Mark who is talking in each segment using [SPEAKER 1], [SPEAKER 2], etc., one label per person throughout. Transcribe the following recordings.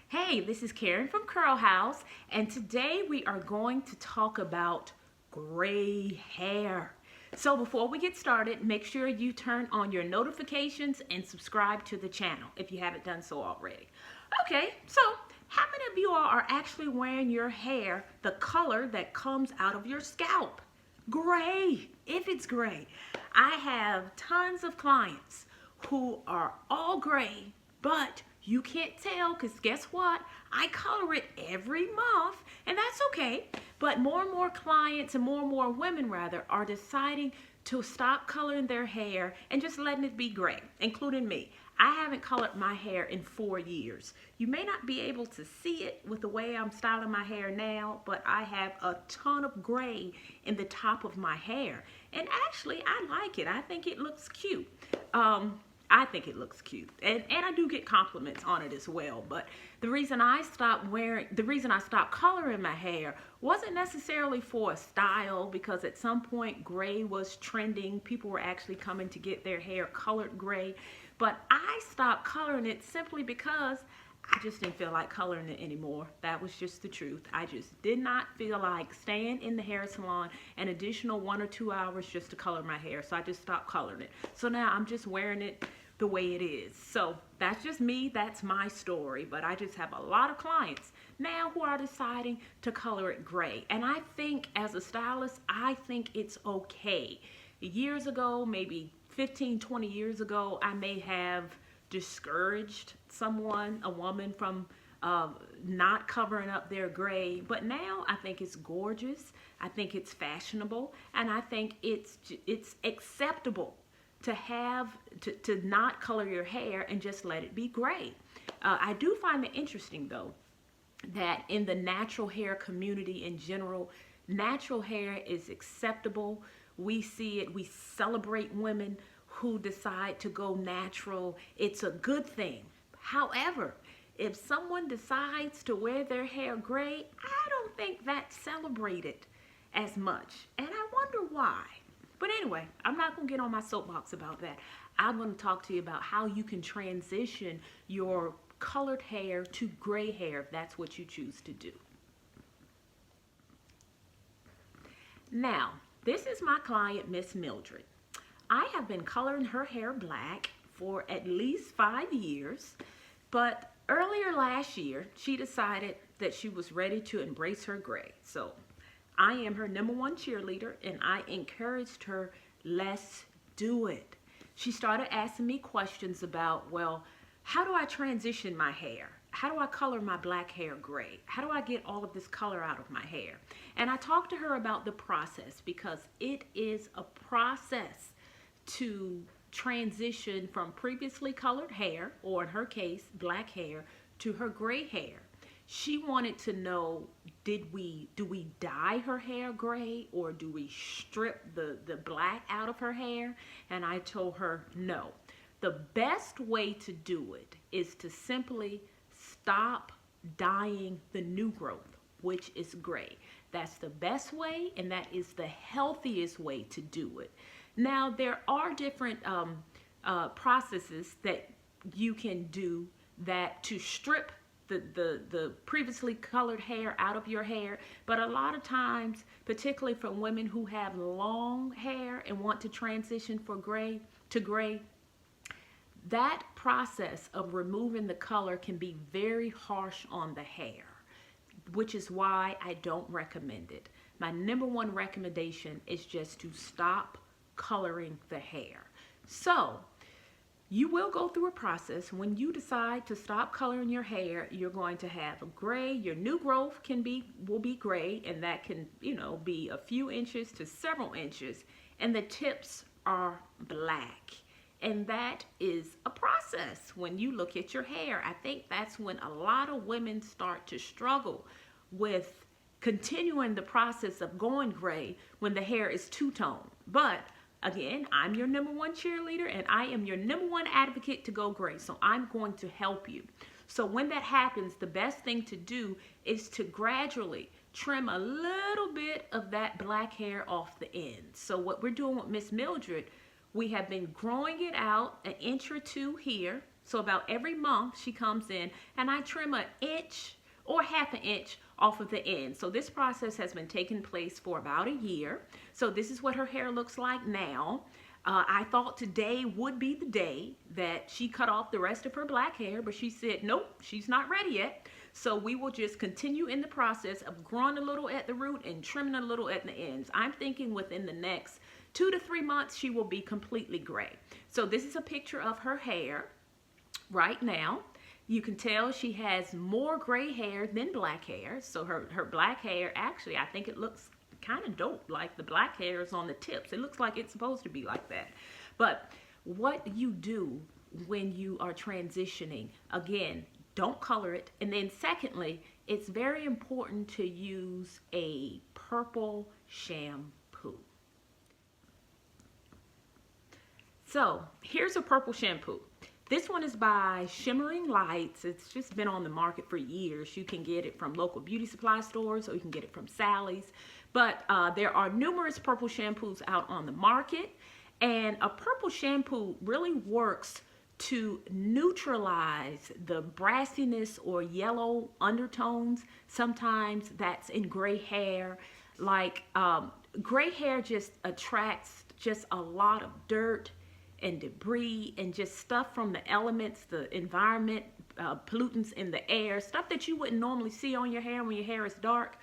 [SPEAKER 1] Hey, this is Karen from Curl House, and today we are going to talk about gray hair. So before we get started, make sure you turn on your notifications and subscribe to the channel if you haven't done so already. Okay, so how many of you all are actually wearing your hair the color that comes out of your scalp? Gray, if it's gray. I have tons of clients who are all gray, but you can't tell because guess what? I color it every month, and that's okay. But more and more clients and more women rather are deciding to stop coloring their hair and just letting it be gray, including me. I haven't colored my hair in 4 years. You may not be able to see it with the way I'm styling my hair now, but I have a ton of gray in the top of my hair. And actually, I like it. I think it looks cute. I think it looks cute, and I do get compliments on it as well. But the reason I stopped coloring my hair wasn't necessarily for a style, because at some point gray was trending. People were actually coming to get their hair colored gray, but I stopped coloring it simply because I just didn't feel like coloring it anymore. That was just the truth. I just did not feel like staying in the hair salon an additional 1 or 2 hours just to color my hair. So I just stopped coloring it. So now I'm just wearing it the way it is. So that's just me. That's my story. But I just have a lot of clients now who are deciding to color it gray. And I think as a stylist, I think it's okay. Years ago, maybe 15, 20 years ago, I may have discouraged a woman from not covering up their gray, but now I think it's gorgeous. I think it's fashionable, and I think it's acceptable to not color your hair and just let it be gray. I do find it interesting though that in the natural hair community in general, natural hair is acceptable. We see it. We celebrate women who decide to go natural. It's a good thing. However, if someone decides to wear their hair gray, I don't think that's celebrated as much. And I wonder why. But anyway, I'm not going to get on my soapbox about that. I'm going to talk to you about how you can transition your colored hair to gray hair if that's what you choose to do. Now, this is my client, Miss Mildred. I have been coloring her hair black for at least 5 years, but earlier last year, she decided that she was ready to embrace her gray. So I am her #1 cheerleader, and I encouraged her, let's do it. She started asking me questions about, well, how do I transition my hair? How do I color my black hair gray? How do I get all of this color out of my hair? And I talked to her about the process, because it is a process to transition from previously colored hair, or in her case, black hair, to her gray hair. She wanted to know, do we dye her hair gray, or do we strip the black out of her hair? And I told her no. The best way to do it is to simply stop dyeing the new growth, which is gray. That's the best way, and that is the healthiest way to do it. Now, there are different processes that you can do that to strip the previously colored hair out of your hair, but a lot of times, particularly for women who have long hair and want to transition from gray to gray, that process of removing the color can be very harsh on the hair, which is why I don't recommend it. My #1 recommendation is just to stop coloring the hair. So you will go through a process. When you decide to stop coloring your hair, you're going to have a gray. Your new growth will be gray, and that can, be a few inches to several inches, and the tips are black. And that is a process. When you look at your hair, I think that's when a lot of women start to struggle with continuing the process of going gray when the hair is two-tone. But again, I'm your #1 cheerleader, and I am your #1 advocate to go gray. So I'm going to help you. So when that happens, the best thing to do is to gradually trim a little bit of that black hair off the end. So what we're doing with Miss Mildred, we have been growing it out 1 or 2 inches here. So about every month she comes in and I trim an inch or half an inch off of the end. So this process has been taking place for about a year. So this is what her hair looks like now. I thought today would be the day that she cut off the rest of her black hair, but she said, nope, she's not ready yet. So we will just continue in the process of growing a little at the root and trimming a little at the ends. I'm thinking within the next 2 to 3 months, she will be completely gray. So this is a picture of her hair right now. You can tell she has more gray hair than black hair. So her black hair, actually, I think it looks kind of dope, like the black hair is on the tips. It looks like it's supposed to be like that. But what you do when you are transitioning, again, don't color it. And then secondly, it's very important to use a purple shampoo. So here's a purple shampoo. This one is by Shimmering Lights. It's just been on the market for years. You can get it from local beauty supply stores or you can get it from Sally's. But there are numerous purple shampoos out on the market. And a purple shampoo really works to neutralize the brassiness or yellow undertones. Sometimes that's in gray hair. Like gray hair just attracts just a lot of dirt and debris and just stuff from the elements, the environment, pollutants in the air, stuff that you wouldn't normally see on your hair when your hair is dark.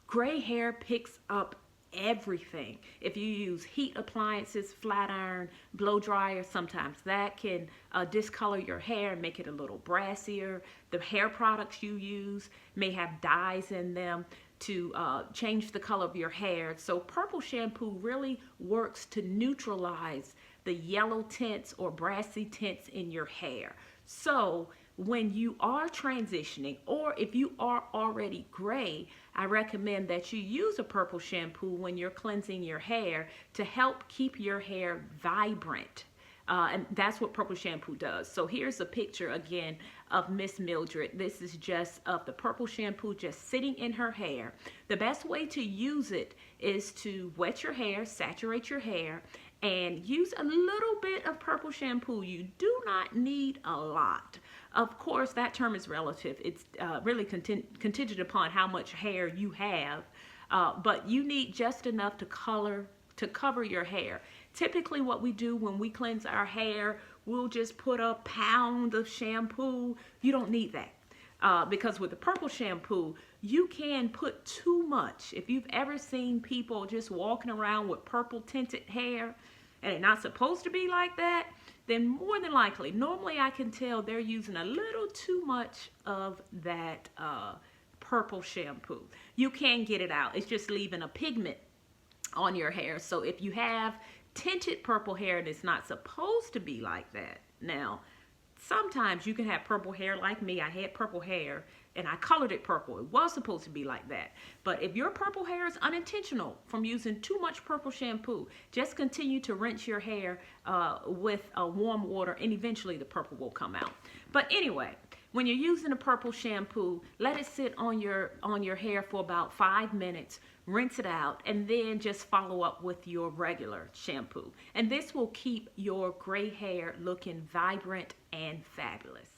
[SPEAKER 1] Gray hair picks up everything. If you use heat appliances, flat iron, blow dryer, sometimes that can discolor your hair and make it a little brassier. The hair products you use may have dyes in them to change the color of your hair. So purple shampoo really works to neutralize the yellow tints or brassy tints in your hair. So when you are transitioning, or if you are already gray, I recommend that you use a purple shampoo when you're cleansing your hair to help keep your hair vibrant. And that's what purple shampoo does. So here's a picture again of Miss Mildred. This is just of the purple shampoo just sitting in her hair. The best way to use it is to wet your hair, saturate your hair, and use a little bit of purple shampoo. You do not need a lot. Of course, that term is relative. It's really contingent upon how much hair you have, but you need just enough to cover your hair. Typically what we do when we cleanse our hair, we'll just put a pound of shampoo. You don't need that. Because with the purple shampoo, you can put too much. If you've ever seen people just walking around with purple tinted hair and it's not supposed to be like that, then more than likely, normally I can tell they're using a little too much of that purple shampoo. You can get it out. It's just leaving a pigment on your hair. So if you have tinted purple hair and it's not supposed to be like that. Now, sometimes you can have purple hair like me. I had purple hair and I colored it purple. It was supposed to be like that. But if your purple hair is unintentional from using too much purple shampoo, just continue to rinse your hair with warm water and eventually the purple will come out. But anyway, when you're using a purple shampoo, let it sit on your hair for about 5 minutes. Rinse it out and then just follow up with your regular shampoo. And this will keep your gray hair looking vibrant and fabulous.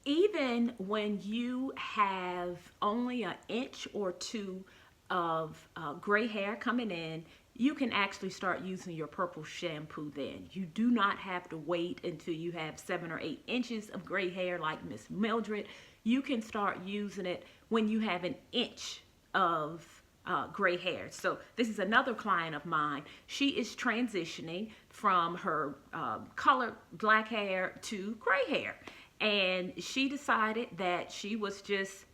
[SPEAKER 1] Even when you have only an inch or two of gray hair coming in, you can actually start using your purple shampoo then. You do not have to wait until you have 7 or 8 inches of gray hair like Miss Mildred. You can start using it when you have an inch of gray hair. So this is another client of mine. She is transitioning from her colored black hair to gray hair. And she decided that she was just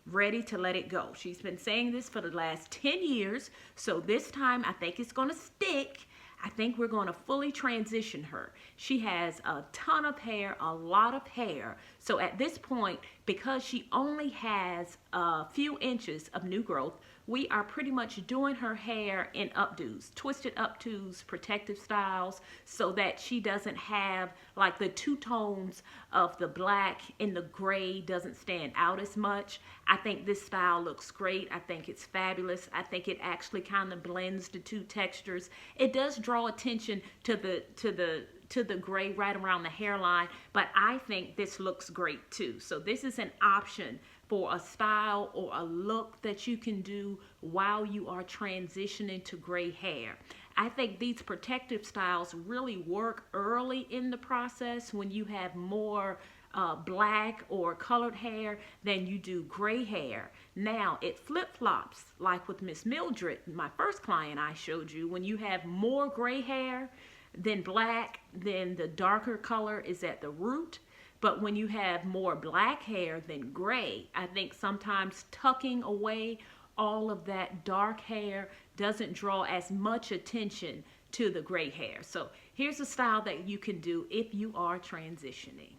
[SPEAKER 1] ready to let it go. She's been saying this for the last 10 years. So this time I think it's going to stick. I think we're going to fully transition her. She has a ton of hair, a lot of hair. So at this point, because she only has a few inches of new growth, we are pretty much doing her hair in updos, twisted updos, protective styles, so that she doesn't have like the two tones of the black and the gray doesn't stand out as much. I think this style looks great. I think it's fabulous. I think it actually kind of blends the two textures. It does draw attention to the to the gray right around the hairline, but I think this looks great too. So this is an option for a style or a look that you can do while you are transitioning to gray hair. I think these protective styles really work early in the process when you have more black or colored hair than you do gray hair. Now it flip-flops, like with Miss Mildred, my first client I showed you. When you have more gray hair than black, then the darker color is at the root. But when you have more black hair than gray, I think sometimes tucking away all of that dark hair doesn't draw as much attention to the gray hair. So here's a style that you can do if you are transitioning.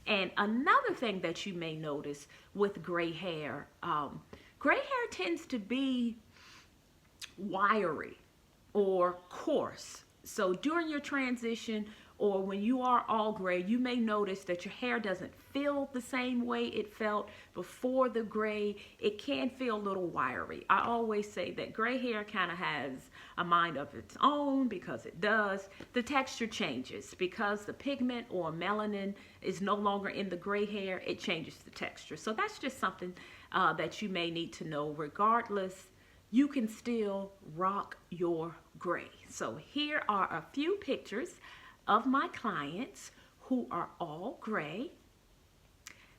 [SPEAKER 1] And another thing that you may notice with gray hair tends to be wiry or coarse. So during your transition, or when you are all gray, you may notice that your hair doesn't feel the same way it felt before the gray. It can feel a little wiry. I always say that gray hair kind of has a mind of its own, because it does. The texture changes because the pigment or melanin is no longer in the gray hair. It changes the texture. So that's just something that you may need to know. Regardless, you can still rock your gray. So here are a few pictures of my clients who are all gray.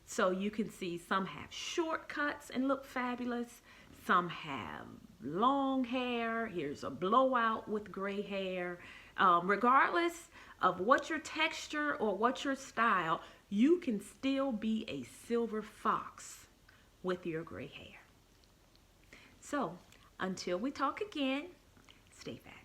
[SPEAKER 1] So you can see some have short cuts and look fabulous. Some have long hair. Here's a blowout with gray hair. Regardless of what your texture or what your style, you can still be a silver fox with your gray hair. So until we talk again, stay fast.